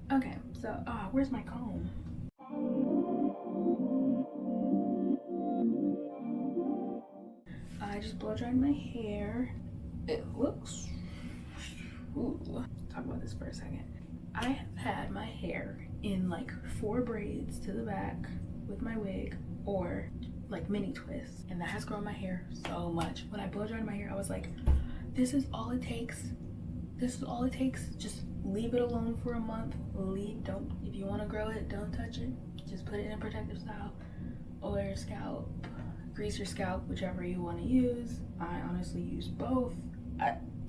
Okay, so where's my comb? I just blow dried my hair. It looks, ooh. Talk about this for a second. I have had my hair in like 4 braids to the back with my wig, or like mini twists, and that has grown my hair so much. When I blow dried my hair, I was like, this is all it takes. This is all it takes. Just leave it alone for a month. Don't, if you want to grow it, don't touch it. Just put it in a protective style, or scalp, grease your scalp, whichever you want to use. I honestly use both.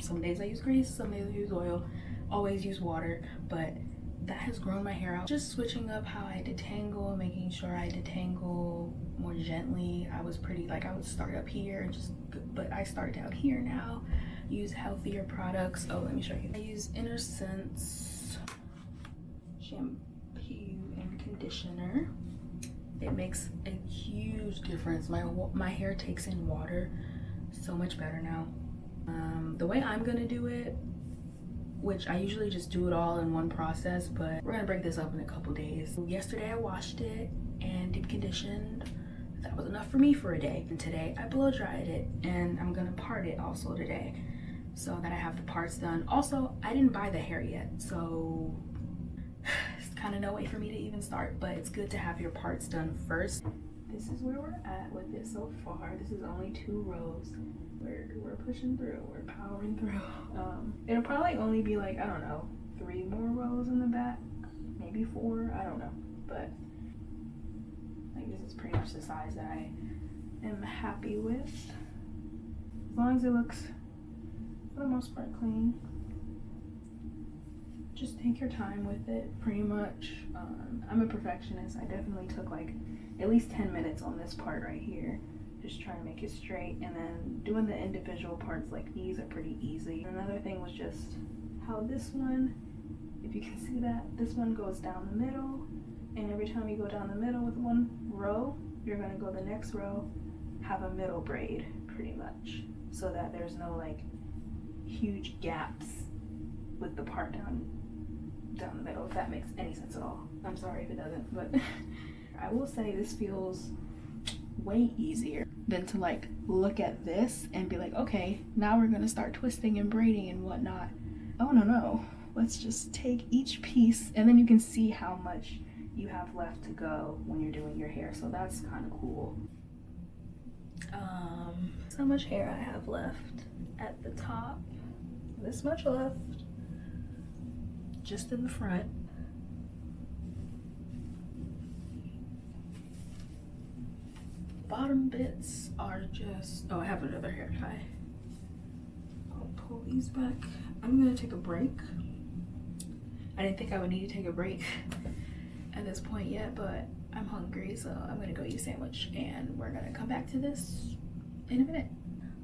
Some days I use grease, some days I use oil. Always use water, but that has grown my hair out. Just switching up how I detangle, making sure I detangle more gently. I was pretty, like, I would start up here and just, but I start down here now. Use healthier products. Oh, let me show you. I use Inner Sense shampoo and conditioner. It makes a huge difference. My hair takes in water so much better now. The way I'm gonna do it, which I usually just do it all in one process, but we're gonna break this up in a couple days. Yesterday I washed it and deep conditioned. That was enough for me for a day. And today I blow dried it, and I'm gonna part it also today so that I have the parts done. Also, I didn't buy the hair yet, so it's kind of no way for me to even start, but it's good to have your parts done first. This is where we're at with it so far. This is only 2 rows. We're pushing through, we're powering through. It'll probably only be like, I don't know, 3 more rows in the back, maybe 4, I don't know, but like this is pretty much the size that I am happy with, as long as it looks for the most part clean. Just take your time with it, pretty much. I'm a perfectionist. I definitely took like at least 10 minutes on this part right here, just trying to make it straight, and then doing the individual parts like these are pretty easy. Another thing was just how this one, if you can see that, this one goes down the middle, and every time you go down the middle with one row, you're gonna go the next row, have a middle braid pretty much, so that there's no like huge gaps with the part down the middle, if that makes any sense at all. I'm sorry if it doesn't, but I will say this feels way easier than to like look at this and be like, okay, now we're gonna start twisting and braiding and whatnot. Oh no, let's just take each piece, and then you can see how much you have left to go when you're doing your hair, so that's kind of cool. So much hair I have left at the top, this much left just in the front. Bottom bits are just, oh, I have another hair tie. I'll pull these back. I'm gonna take a break. I didn't think I would need to take a break at this point yet, but I'm hungry, so I'm gonna go eat a sandwich, and we're gonna come back to this in a minute.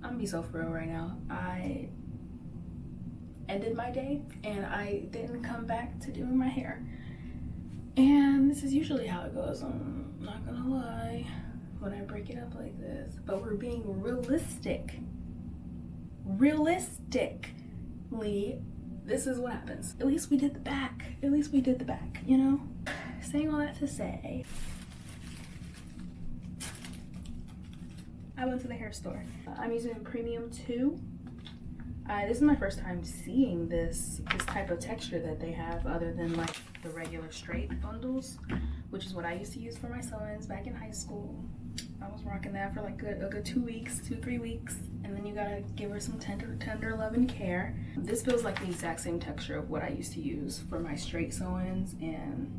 I'm gonna be so for real right now. I ended my day and I didn't come back to doing my hair, and this is usually how it goes. I'm not gonna lie when I break it up like this, but we're being realistically, this is what happens. At least we did the back. At least we did the back, you know? Saying all that to say, I went to the hair store. I'm using Premium 2. This is my first time seeing this type of texture that they have, other than like the regular straight bundles, which is what I used to use for my sew-ins back in high school. I was rocking that for like a good 2 weeks, 2-3 weeks, and then you gotta give her some tender love and care. This feels like the exact same texture of what I used to use for my straight sew-ins, and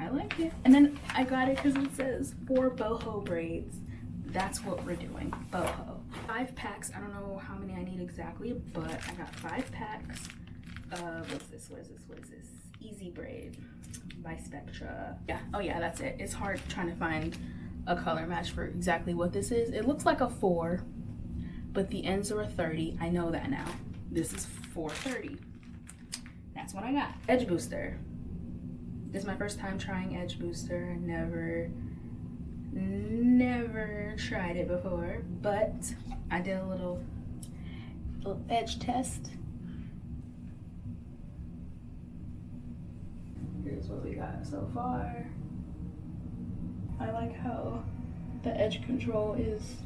I like it. And then I got it because it says 4 boho braids. That's what we're doing, boho. 5 packs. I don't know how many I need exactly, but I got 5 packs of, what is this? Easy Braid by Spectra. Yeah, oh yeah, that's it. It's hard trying to find a color match for exactly what this is. It looks like a 4, but the ends are a 30. I know that now. This is 430. That's what I got. Edge booster. This is my first time trying edge booster. Never tried it before, but I did a little edge test. is what we got so far. I like how the edge control is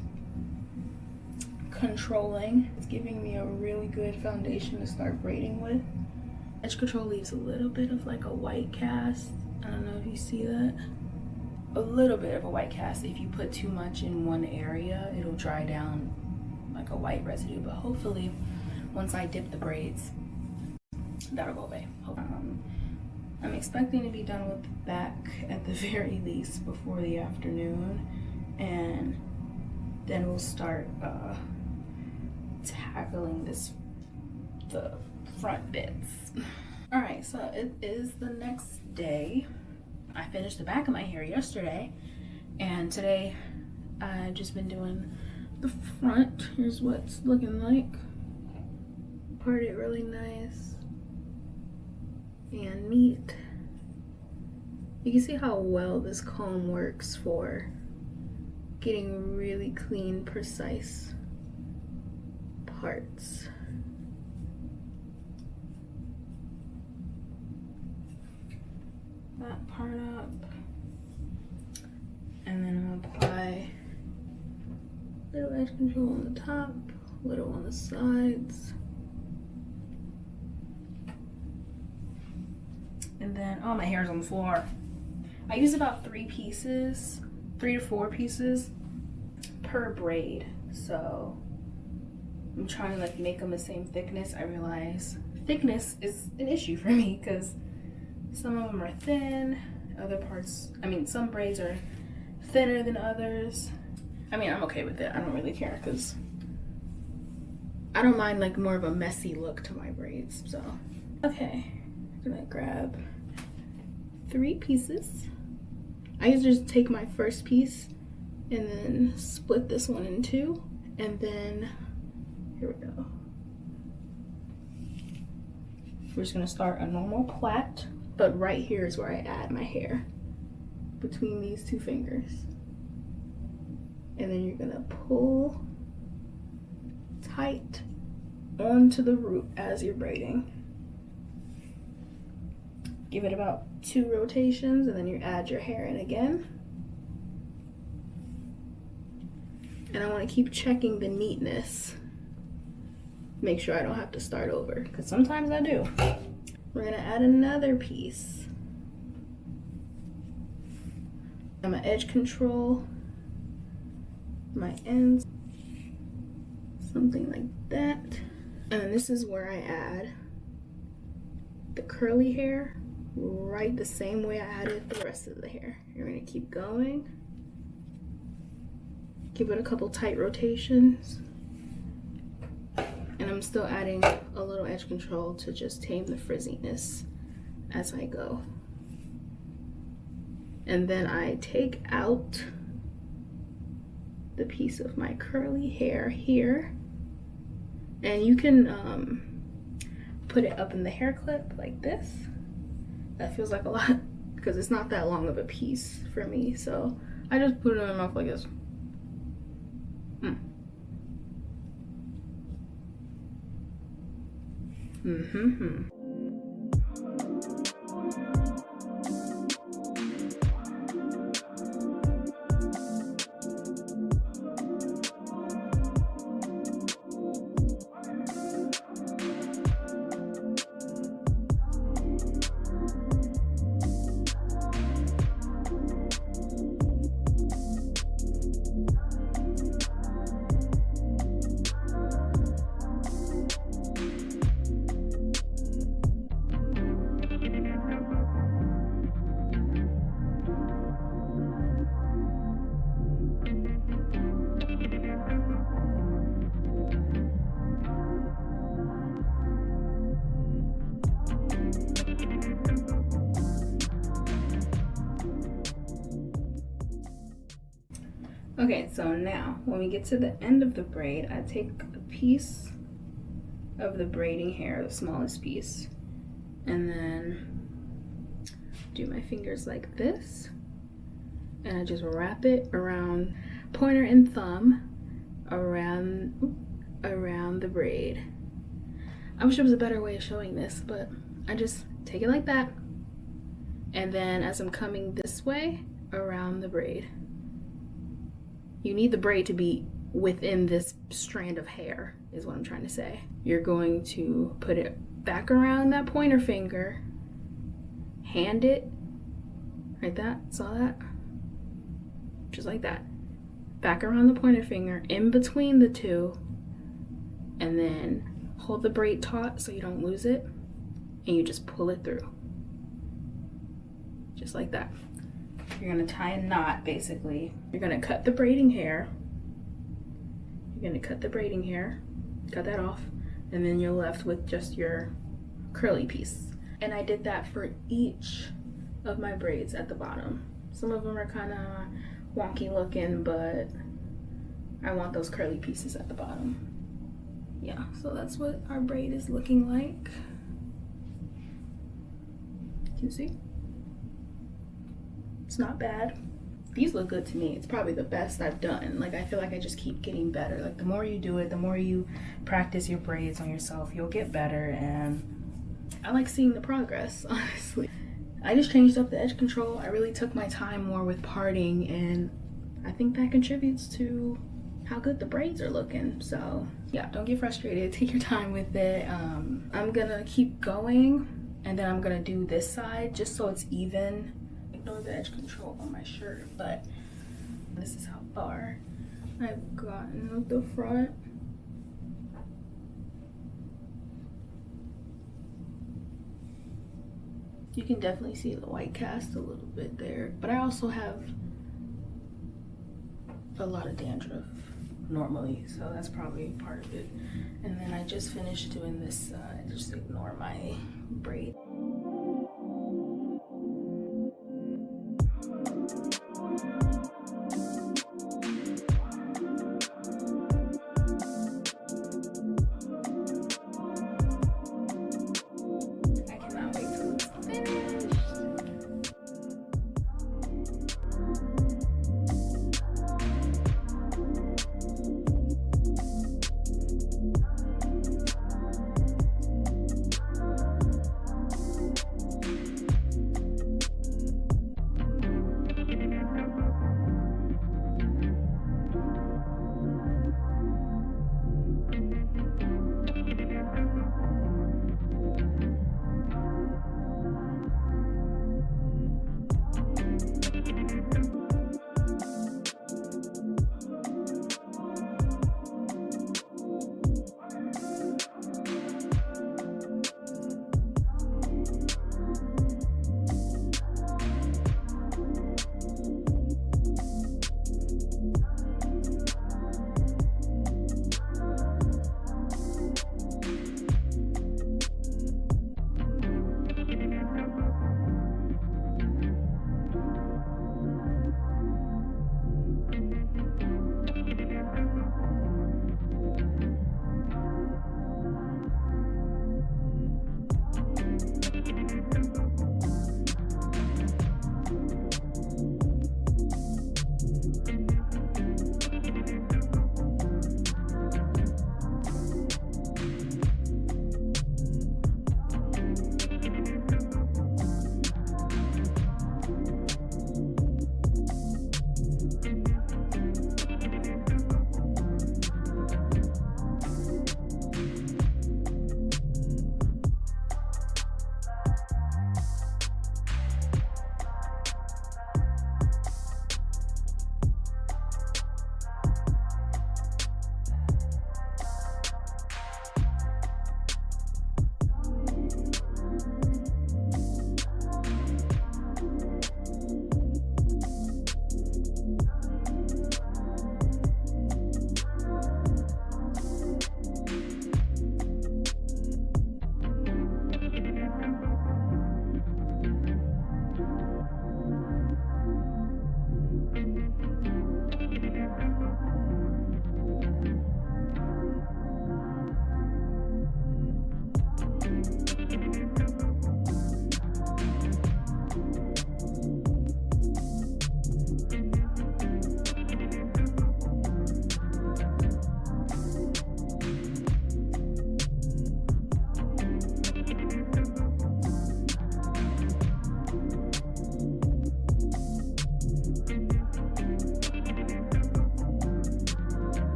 controlling. It's giving me a really good foundation to start braiding with. Edge control leaves a little bit of like a white cast. I don't know if you see that. A little bit of a white cast. If you put too much in one area, it'll dry down like a white residue, but hopefully once I dip the braids, that'll go away. I'm expecting to be done with the back at the very least before the afternoon, and then we'll start tackling the front bits. All right, so it is the next day. I finished the back of my hair yesterday, and today I've just been doing the front. Here's what it's looking like. Part it really nice and neat. You can see how well this comb works for getting really clean, precise parts. That part up, and then I'm gonna apply little edge control on the top, little on the sides, and then oh, my hair's on the floor. I use about 3 to 4 pieces per braid, so I'm trying to like make them the same thickness. I realize thickness is an issue for me because some of them are thin, other parts, some braids are thinner than others. I'm okay with it. I don't really care because I don't mind like more of a messy look to my braids. So, okay, I'm gonna grab 3 pieces. I usually just take my first piece and then split this one in 2, and then here we go. We're just gonna start a normal plait. But right here is where I add my hair, between these 2 fingers. And then you're gonna pull tight onto the root as you're braiding. Give it about 2 rotations, and then you add your hair in again. And I wanna keep checking the neatness. Make sure I don't have to start over, because sometimes I do. We're gonna add another piece. I'm gonna edge control my ends, something like that. And this is where I add the curly hair, right the same way I added the rest of the hair. You're gonna keep going. Give it a couple tight rotations. And I'm still adding a little edge control to just tame the frizziness as I go. And then I take out the piece of my curly hair here. And you can put it up in the hair clip like this. That feels like a lot because it's not that long of a piece for me. So I just put it in my mouth like this. Okay, so now when we get to the end of the braid, I take a piece of the braiding hair, the smallest piece, and then do my fingers like this, and I just wrap it around, pointer and thumb around the braid. I wish there was a better way of showing this, but I just take it like that, And then as I'm coming this way around the braid, you need the braid to be within this strand of hair, is what I'm trying to say. You're going to put it back around that pointer finger, hand it, like that, saw that? Just like that. Back around the pointer finger, in between the two, and then hold the braid taut so you don't lose it, and you just pull it through. Just like that. You're gonna tie a knot, basically. You're gonna cut the braiding hair. You're gonna cut the braiding hair, cut that off, and then you're left with just your curly piece. And I did that for each of my braids at the bottom. Some of them are kind of wonky looking, but I want those curly pieces at the bottom. Yeah, so that's what our braid is looking like. Can you see? It's not bad. These look good to me. It's probably the best I've done. Like, I feel like I just keep getting better. Like, the more you do it, the more you practice your braids on yourself, you'll get better. And I like seeing the progress, honestly. I just changed up the edge control. I really took my time more with parting, and I think that contributes to how good the braids are looking. So yeah, don't get frustrated. Take your time with it. I'm gonna keep going, and then I'm gonna do this side just so it's even. Ignore the edge control on my shirt, but this is how far I've gotten with the front. You can definitely see the white cast a little bit there, but I also have a lot of dandruff normally, so that's probably part of it. And then I just finished doing this side. Just ignore my braid.